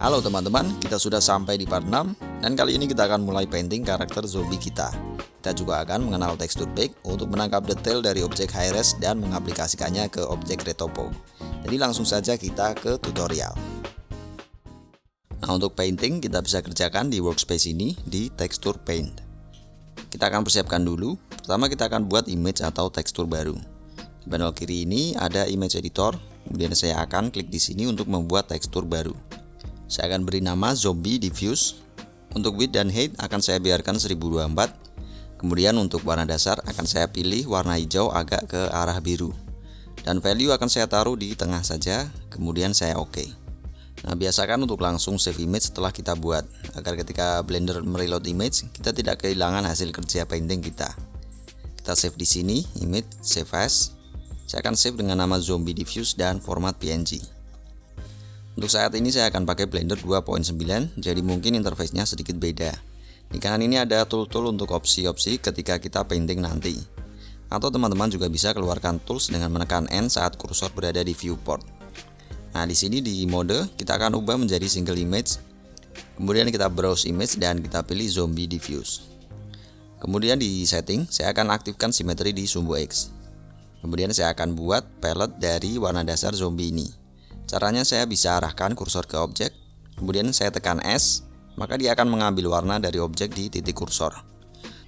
Halo teman-teman, kita sudah sampai di part 6 dan kali ini kita akan mulai painting karakter zombie kita. Kita juga akan mengenal tekstur bake untuk menangkap detail dari objek high-res dan mengaplikasikannya ke objek retopo. Jadi langsung saja kita ke tutorial. Nah, untuk painting kita bisa kerjakan di workspace ini di tekstur paint. Kita akan persiapkan dulu. Pertama kita akan buat image atau tekstur baru. Di panel kiri ini ada image editor. Kemudian saya akan klik di sini untuk membuat tekstur baru. Saya akan beri nama zombie diffuse. Untuk width dan height akan saya biarkan 1024. Kemudian untuk warna dasar akan saya pilih warna hijau agak ke arah biru. Dan value akan saya taruh di tengah saja. Kemudian saya oke. Nah, biasakan untuk langsung save image setelah kita buat, agar ketika Blender mereload image kita tidak kehilangan hasil kerja painting kita. Kita save di sini, image, save as. Saya akan save dengan nama zombie diffuse dan format PNG. Untuk saat ini saya akan pakai Blender 2.9, jadi mungkin interface-nya sedikit beda. Di kanan ini ada tool-tool untuk opsi-opsi ketika kita painting nanti. Atau teman-teman juga bisa keluarkan tools dengan menekan N saat kursor berada di viewport. Nah, di sini di mode kita akan ubah menjadi single image. Kemudian kita browse image dan kita pilih zombie diffuse. Kemudian di setting saya akan aktifkan simetri di sumbu X. Kemudian saya akan buat palette dari warna dasar zombie ini. Caranya saya bisa arahkan kursor ke objek, kemudian saya tekan S, maka dia akan mengambil warna dari objek di titik kursor.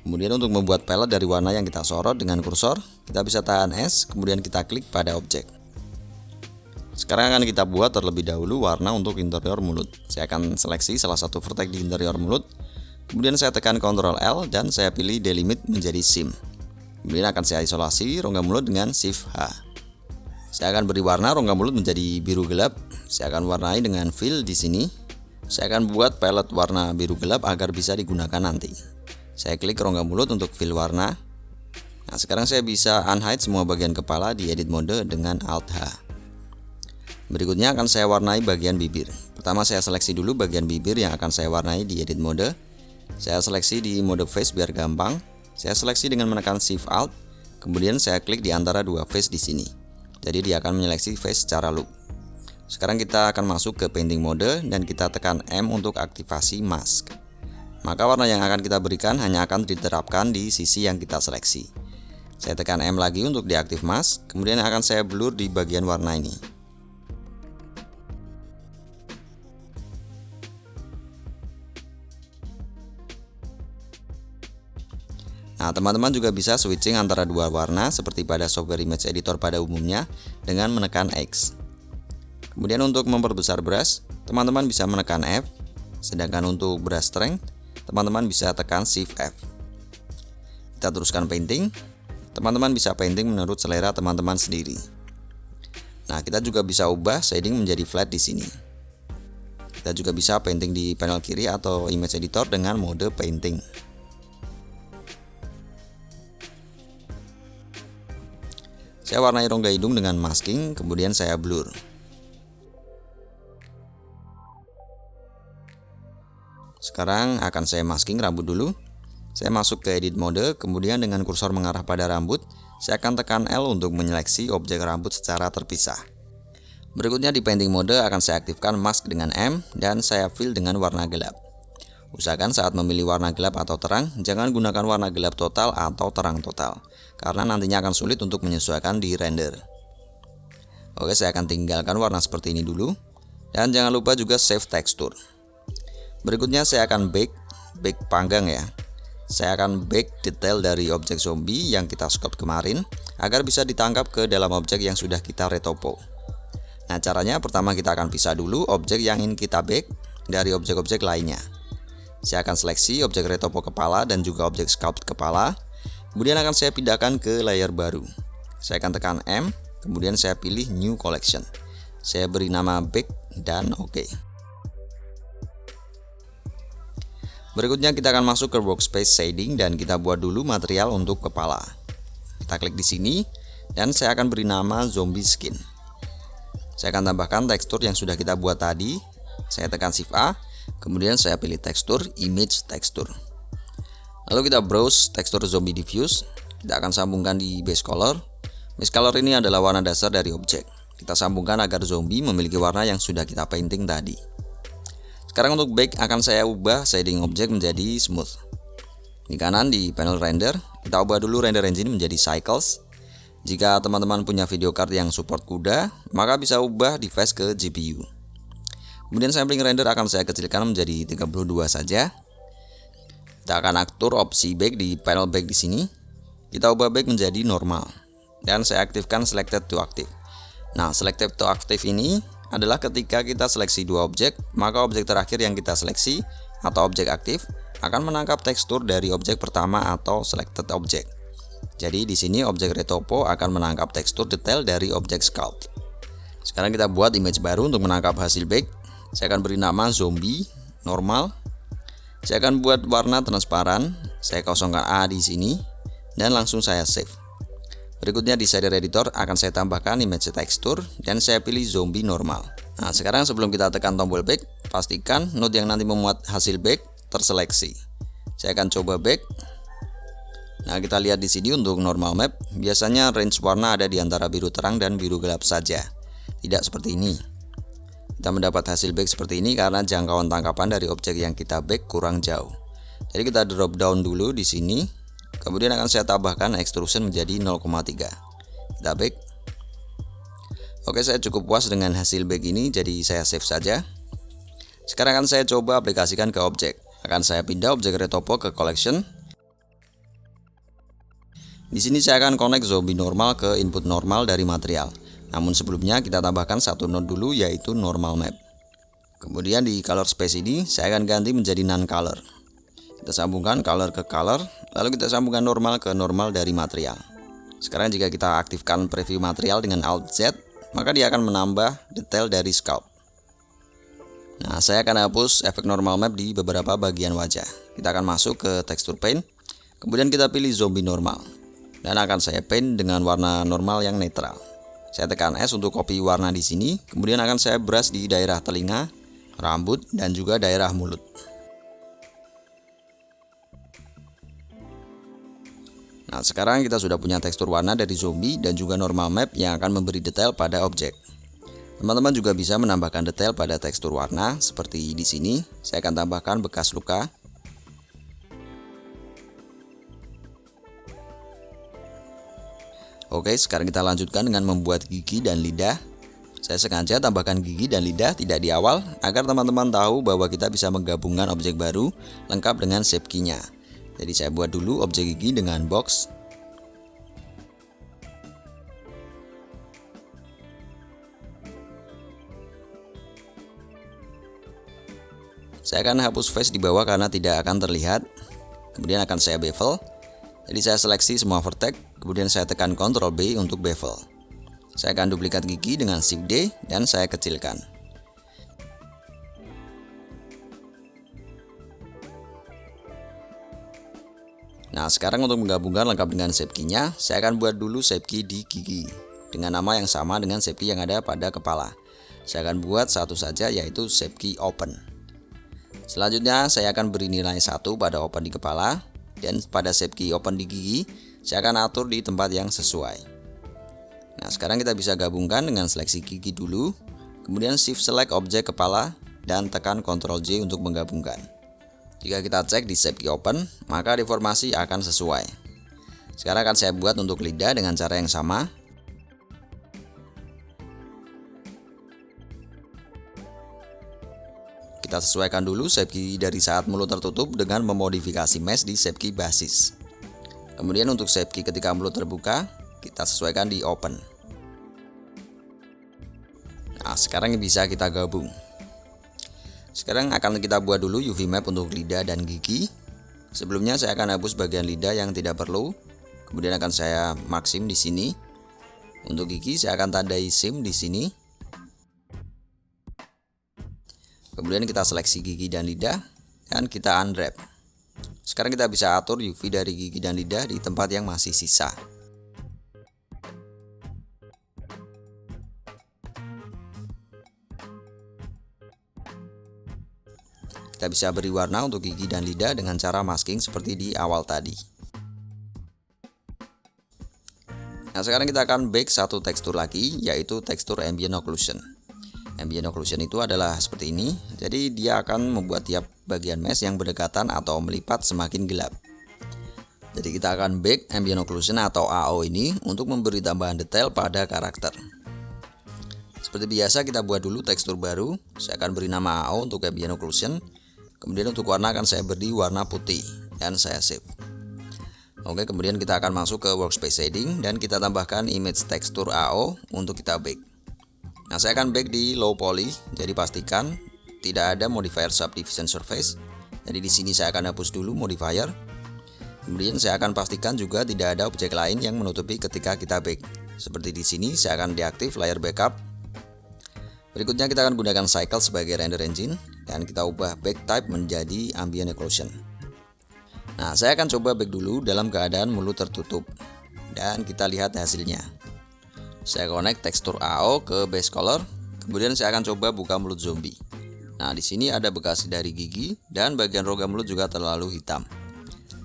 Kemudian untuk membuat palette dari warna yang kita sorot dengan kursor, kita bisa tahan S, kemudian kita klik pada objek. Sekarang akan kita buat terlebih dahulu warna untuk interior mulut. Saya akan seleksi salah satu vertex di interior mulut, kemudian saya tekan Ctrl L dan saya pilih delimit menjadi seam. Kemudian akan saya isolasi rongga mulut dengan Shift H. Saya akan beri warna rongga mulut menjadi biru gelap. Saya akan warnai dengan fill di sini. Saya akan buat palette warna biru gelap agar bisa digunakan nanti. Saya klik rongga mulut untuk fill warna. Nah, sekarang saya bisa unhide semua bagian kepala di edit mode dengan Alt H. Berikutnya akan saya warnai bagian bibir. Pertama saya seleksi dulu bagian bibir yang akan saya warnai di edit mode. Saya seleksi di mode face biar gampang. Saya seleksi dengan menekan Shift Alt. Kemudian saya klik di antara dua face di sini. Jadi dia akan menyeleksi face secara loop. Sekarang kita akan masuk ke painting mode dan kita tekan M untuk aktivasi mask. Maka warna yang akan kita berikan hanya akan diterapkan di sisi yang kita seleksi. Saya tekan M lagi untuk diaktif mask, kemudian akan saya blur di bagian warna ini. Nah, teman-teman juga bisa switching antara dua warna seperti pada software image editor pada umumnya dengan menekan X. Kemudian untuk memperbesar brush, teman-teman bisa menekan F, sedangkan untuk brush strength, teman-teman bisa tekan Shift F. Kita teruskan painting. Teman-teman bisa painting menurut selera teman-teman sendiri. Nah, kita juga bisa ubah shading menjadi flat di sini. Kita juga bisa painting di panel kiri atau image editor dengan mode painting. Saya warnai rongga hidung dengan masking, kemudian saya blur. Sekarang akan saya masking rambut dulu. Saya masuk ke edit mode, kemudian dengan kursor mengarah pada rambut, saya akan tekan L untuk menyeleksi objek rambut secara terpisah. Berikutnya di painting mode akan saya aktifkan mask dengan M dan saya fill dengan warna gelap. Usahakan saat memilih warna gelap atau terang, jangan gunakan warna gelap total atau terang total, karena nantinya akan sulit untuk menyesuaikan di render. Oke, saya akan tinggalkan warna seperti ini dulu, dan jangan lupa juga save tekstur. Berikutnya saya akan bake panggang ya. Saya akan bake detail dari objek zombie yang kita sculpt kemarin, agar bisa ditangkap ke dalam objek yang sudah kita retopo. Nah, caranya pertama kita akan pisah dulu objek yang ingin kita bake dari objek-objek lainnya. Saya akan seleksi objek retopo kepala dan juga objek sculpt kepala. Kemudian akan saya pindahkan ke layer baru. Saya akan tekan M, kemudian saya pilih New Collection. Saya beri nama Bake dan OK. Berikutnya kita akan masuk ke workspace shading dan kita buat dulu material untuk kepala. Kita klik di sini dan saya akan beri nama Zombie Skin. Saya akan tambahkan tekstur yang sudah kita buat tadi. Saya tekan Shift A. Kemudian saya pilih tekstur, image tekstur. Lalu kita browse tekstur zombie diffuse. Kita akan sambungkan di base color. Base color ini adalah warna dasar dari objek. Kita sambungkan agar zombie memiliki warna yang sudah kita painting tadi. Sekarang untuk back akan saya ubah shading objek menjadi smooth. Di kanan di panel render, kita ubah dulu render engine menjadi cycles. Jika teman-teman punya video card yang support CUDA, maka bisa ubah device ke GPU. Kemudian sampling render akan saya kecilkan menjadi 32 saja. Kita akan atur opsi back di panel back di sini. Kita ubah back menjadi normal dan saya aktifkan selected to active. Nah, selected to active ini adalah ketika kita seleksi dua objek, maka objek terakhir yang kita seleksi atau objek aktif akan menangkap tekstur dari objek pertama atau selected object. Jadi di sini objek retopo akan menangkap tekstur detail dari objek sculpt. Sekarang kita buat image baru untuk menangkap hasil back. Saya akan beri nama zombie normal. Saya akan buat warna transparan. Saya kosongkan A di sini dan langsung saya save. Berikutnya di shader editor akan saya tambahkan image tekstur dan saya pilih zombie normal. Nah, sekarang sebelum kita tekan tombol back, pastikan node yang nanti memuat hasil back terseleksi. Saya akan coba back. Nah, kita lihat di sini untuk normal map, biasanya range warna ada di antara biru terang dan biru gelap saja. Tidak seperti ini. Kita mendapat hasil back seperti ini karena jangkauan tangkapan dari objek yang kita back kurang jauh. Jadi kita drop down dulu di sini. Kemudian akan saya tambahkan extrusion menjadi 0,3. Kita back. Oke, saya cukup puas dengan hasil back ini, jadi saya save saja. Sekarang akan saya coba aplikasikan ke objek. Akan saya pindah objek retopo ke collection. Di sini saya akan connect zombie normal ke input normal dari material. Namun sebelumnya kita tambahkan satu node dulu, yaitu normal map. Kemudian di color space ini saya akan ganti menjadi non color. Kita sambungkan color ke color, lalu kita sambungkan normal ke normal dari material. Sekarang jika kita aktifkan preview material dengan Alt Z, maka dia akan menambah detail dari sculpt. Nah, saya akan hapus efek normal map di beberapa bagian wajah. Kita akan masuk ke texture paint, kemudian kita pilih zombie normal. Dan akan saya paint dengan warna normal yang netral. Saya tekan S untuk copy warna di sini, kemudian akan saya brush di daerah telinga, rambut, dan juga daerah mulut. Nah, sekarang kita sudah punya tekstur warna dari zombie dan juga normal map yang akan memberi detail pada objek. Teman-teman juga bisa menambahkan detail pada tekstur warna seperti di sini. Saya akan tambahkan bekas luka. Oke, sekarang kita lanjutkan dengan membuat gigi dan lidah. Saya sengaja tambahkan gigi dan lidah tidak di awal agar teman-teman tahu bahwa kita bisa menggabungkan objek baru lengkap dengan shape key-nya. Jadi saya buat dulu objek gigi dengan box. Saya akan hapus face di bawah karena tidak akan terlihat. Kemudian akan saya bevel. Jadi saya seleksi semua vertex, kemudian saya tekan Ctrl B untuk bevel. Saya akan duplikat gigi dengan Shift D dan saya kecilkan. Nah, sekarang untuk menggabungkan lengkap dengan shape key-nya, saya akan buat dulu shape key di gigi dengan nama yang sama dengan shape key yang ada pada kepala. Saya akan buat satu saja, yaitu shape key open. Selanjutnya saya akan beri nilai 1 pada open di kepala, dan pada shape key open di gigi saya akan atur di tempat yang sesuai. Nah, sekarang kita bisa gabungkan dengan seleksi gigi dulu, kemudian shift select objek kepala dan tekan Ctrl J untuk menggabungkan. Jika kita cek di shape key open, maka deformasi akan sesuai. Sekarang akan saya buat untuk lidah dengan cara yang sama. Kita sesuaikan dulu shape key dari saat mulut tertutup dengan memodifikasi mesh di shape key basis. Kemudian untuk shape key ketika mulut terbuka, kita sesuaikan di open. Nah, sekarang bisa kita gabung. Sekarang akan kita buat dulu UV map untuk lidah dan gigi. Sebelumnya saya akan hapus bagian lidah yang tidak perlu. Kemudian akan saya mark seam di sini. Untuk gigi saya akan tandai seam di sini. Kemudian kita seleksi gigi dan lidah dan kita unwrap. Sekarang kita bisa atur UV dari gigi dan lidah di tempat yang masih sisa. Kita bisa beri warna untuk gigi dan lidah dengan cara masking seperti di awal tadi. Nah, sekarang kita akan bake satu tekstur lagi, yaitu tekstur ambient occlusion. Ambient occlusion itu adalah seperti ini. Jadi dia akan membuat tiap bagian mesh yang berdekatan atau melipat semakin gelap. Jadi kita akan bake ambient occlusion atau AO ini untuk memberi tambahan detail pada karakter. Seperti biasa kita buat dulu tekstur baru. Saya akan beri nama AO untuk ambient occlusion. Kemudian untuk warna akan saya beri warna putih dan saya save. Oke, kemudian kita akan masuk ke workspace shading dan kita tambahkan image tekstur AO untuk kita bake. Nah, saya akan bake di low poly. Jadi pastikan tidak ada modifier subdivision surface. Jadi di sini saya akan hapus dulu modifier. Kemudian saya akan pastikan juga tidak ada objek lain yang menutupi ketika kita bake. Seperti di sini saya akan deaktif layer backup. Berikutnya kita akan gunakan cycle sebagai render engine dan kita ubah bake type menjadi ambient occlusion. Nah, saya akan coba bake dulu dalam keadaan mulut tertutup dan kita lihat hasilnya. Saya connect tekstur AO ke base color, kemudian saya akan coba buka mulut zombie. Nah, di sini ada bekas dari gigi dan bagian rongga mulut juga terlalu hitam.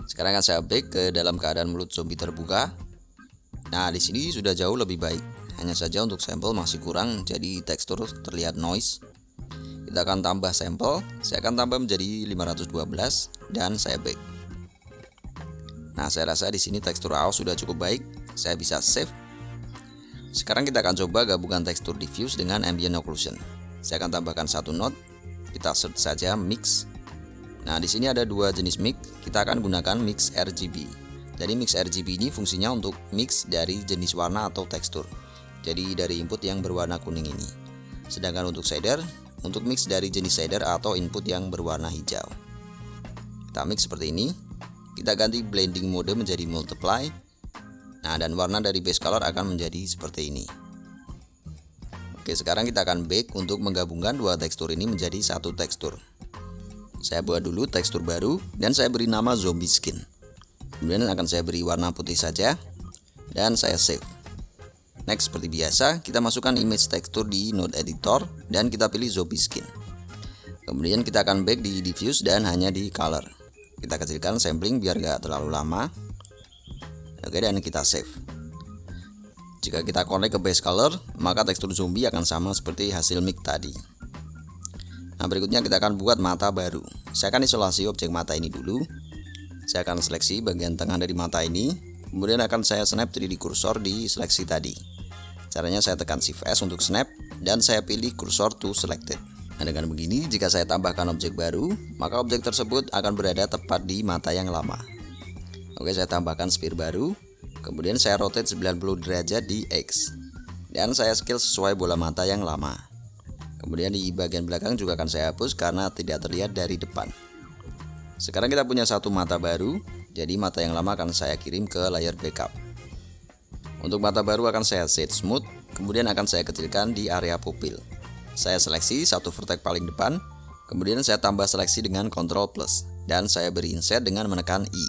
Sekarang akan saya bake ke dalam keadaan mulut zombie terbuka. Nah, di sini sudah jauh lebih baik. Hanya saja untuk sampel masih kurang, jadi tekstur terlihat noise. Kita akan tambah sampel. Saya akan tambah menjadi 512 dan saya bake. Nah, saya rasa di sini tekstur AO sudah cukup baik. Saya bisa save. Sekarang kita akan coba gabungkan tekstur diffuse dengan ambient occlusion. Saya akan tambahkan satu node. Kita search saja mix. Nah, di sini ada dua jenis mix. Kita akan gunakan mix RGB. Jadi mix RGB ini fungsinya untuk mix dari jenis warna atau tekstur. Jadi dari input yang berwarna kuning ini. Sedangkan untuk shader, untuk mix dari jenis shader atau input yang berwarna hijau. Kita mix seperti ini. Kita ganti blending mode menjadi multiply. Nah, dan warna dari base color akan menjadi seperti ini. Oke, sekarang kita akan bake untuk menggabungkan dua tekstur ini menjadi satu tekstur. Saya buat dulu tekstur baru dan saya beri nama zombie skin. Kemudian akan saya beri warna putih saja dan saya save. Next, seperti biasa kita masukkan image tekstur di node editor dan kita pilih zombie skin. Kemudian kita akan bake di diffuse dan hanya di color. Kita kecilkan sampling biar gak terlalu lama. Oke, dan kita save. Jika kita connect ke base color, maka tekstur zombie akan sama seperti hasil mix tadi. Nah, berikutnya kita akan buat mata baru. Saya akan isolasi objek mata ini dulu. Saya akan seleksi bagian tengah dari mata ini. Kemudian akan saya snap 3D cursor di seleksi tadi. Caranya saya tekan Shift S untuk snap dan saya pilih cursor to selected. Nah, dengan begini jika saya tambahkan objek baru, maka objek tersebut akan berada tepat di mata yang lama. Oke, saya tambahkan sphere baru. Kemudian saya rotate 90 derajat di X. Dan saya scale sesuai bola mata yang lama. Kemudian di bagian belakang juga akan saya hapus karena tidak terlihat dari depan. Sekarang kita punya satu mata baru, jadi mata yang lama akan saya kirim ke layer backup. Untuk mata baru akan saya set smooth, kemudian akan saya kecilkan di area pupil. Saya seleksi satu vertex paling depan, kemudian saya tambah seleksi dengan Ctrl plus, dan saya beri insert dengan menekan I.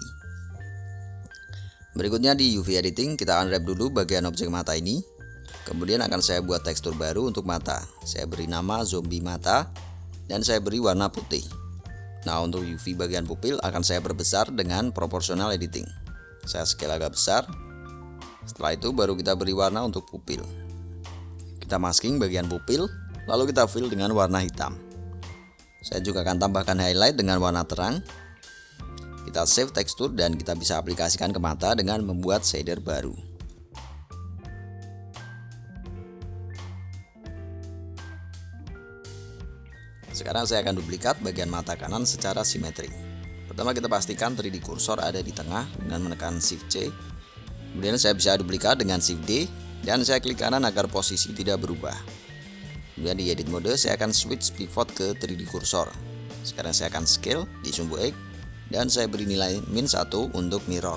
Berikutnya di UV editing kita unwrap dulu bagian objek mata ini. Kemudian akan saya buat tekstur baru untuk mata. Saya beri nama zombie mata dan saya beri warna putih. Nah, untuk UV bagian pupil akan saya perbesar dengan proportional editing. Saya scale agak besar. Setelah itu baru kita beri warna untuk pupil. Kita masking bagian pupil, lalu kita fill dengan warna hitam. Saya juga akan tambahkan highlight dengan warna terang. Kita save tekstur dan kita bisa aplikasikan ke mata dengan membuat shader baru. Sekarang saya akan duplikat bagian mata kanan secara simetri. Pertama kita pastikan 3D cursor ada di tengah dengan menekan Shift C. Kemudian saya bisa duplikat dengan Shift D dan saya klik kanan agar posisi tidak berubah. Kemudian di edit mode saya akan switch pivot ke 3D cursor. Sekarang saya akan scale di sumbu X dan saya beri nilai -1 untuk mirror.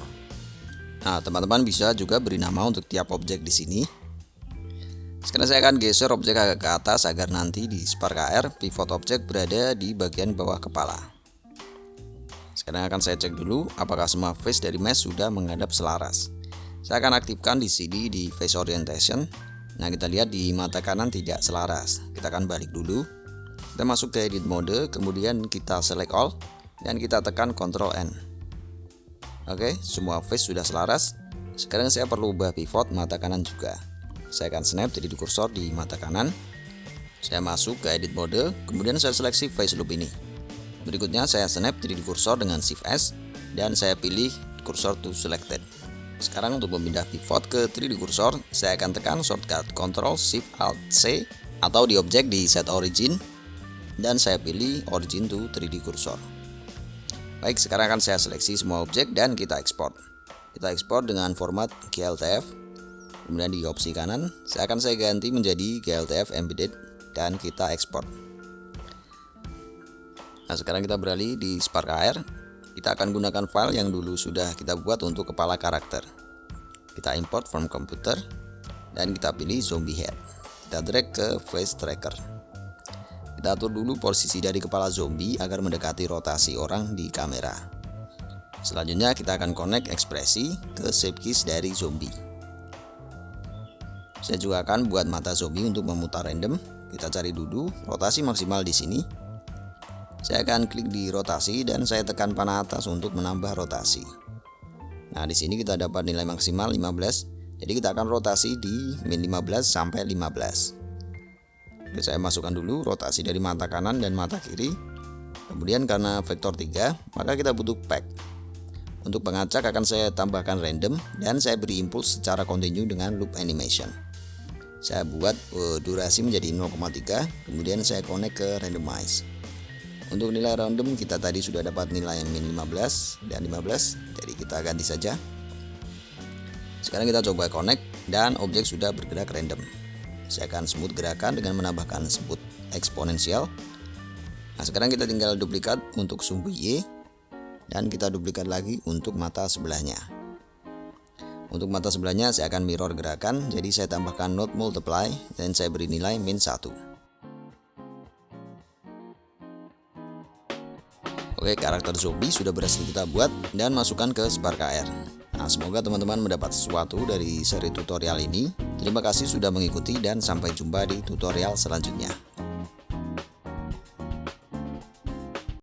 Nah, teman-teman bisa juga beri nama untuk tiap objek di sini. Sekarang saya akan geser objek agak ke atas agar nanti di Spark AR pivot objek berada di bagian bawah kepala. Sekarang akan saya cek dulu apakah semua face dari mesh sudah menghadap selaras. Saya akan aktifkan di sini di face orientation. Nah, kita lihat di mata kanan tidak selaras. Kita akan balik dulu. Kita masuk ke edit mode, kemudian kita select all dan kita tekan Ctrl N. Oke, semua face sudah selaras. Sekarang saya perlu ubah pivot mata kanan juga. Saya akan snap 3D cursor di mata kanan. Saya masuk ke edit mode, kemudian saya seleksi face loop ini. Berikutnya saya snap 3D cursor dengan Shift S dan saya pilih cursor to selected. Sekarang untuk memindah pivot ke 3D cursor, saya akan tekan shortcut Ctrl Shift Alt C atau di objek di set origin dan saya pilih origin to 3D cursor. Baik, sekarang akan saya seleksi semua objek dan kita ekspor. Kita ekspor dengan format GLTF. Kemudian di opsi kanan, saya ganti menjadi GLTF embedded dan kita ekspor. Nah, sekarang kita beralih di Spark AR. Kita akan gunakan file yang dulu sudah kita buat untuk kepala karakter. Kita import from computer dan kita pilih zombie head. Kita drag ke face tracker. Kita atur dulu posisi dari kepala zombie agar mendekati rotasi orang di kamera. Selanjutnya kita akan connect ekspresi ke shape keys dari zombie. Saya juga akan buat mata zombie untuk memutar random. Kita cari dulu rotasi maksimal di sini. Saya akan klik di rotasi dan saya tekan panah atas untuk menambah rotasi. Nah, di sini kita dapat nilai maksimal 15. Jadi kita akan rotasi di min 15 sampai 15. Oke, saya masukkan dulu rotasi dari mata kanan dan mata kiri. Kemudian karena vektor 3, maka kita butuh pack. Untuk pengacak akan saya tambahkan random dan saya beri impuls secara kontinu dengan loop animation. Saya buat durasi menjadi 0,3, kemudian saya connect ke randomize. Untuk nilai random kita tadi sudah dapat nilai min 15 dan 15, jadi kita ganti saja. Sekarang kita coba connect dan objek sudah bergerak random. Saya akan smooth gerakan dengan menambahkan smooth eksponensial. Nah, sekarang kita tinggal duplikat untuk sumbu Y dan kita duplikat lagi untuk mata sebelahnya. Untuk mata sebelahnya saya akan mirror gerakan, jadi saya tambahkan node multiply dan saya beri nilai min 1. Oke, karakter zombie sudah berhasil kita buat dan masukkan ke Spark AR. Nah, semoga teman-teman mendapat sesuatu dari seri tutorial ini. Terima kasih sudah mengikuti dan sampai jumpa di tutorial selanjutnya.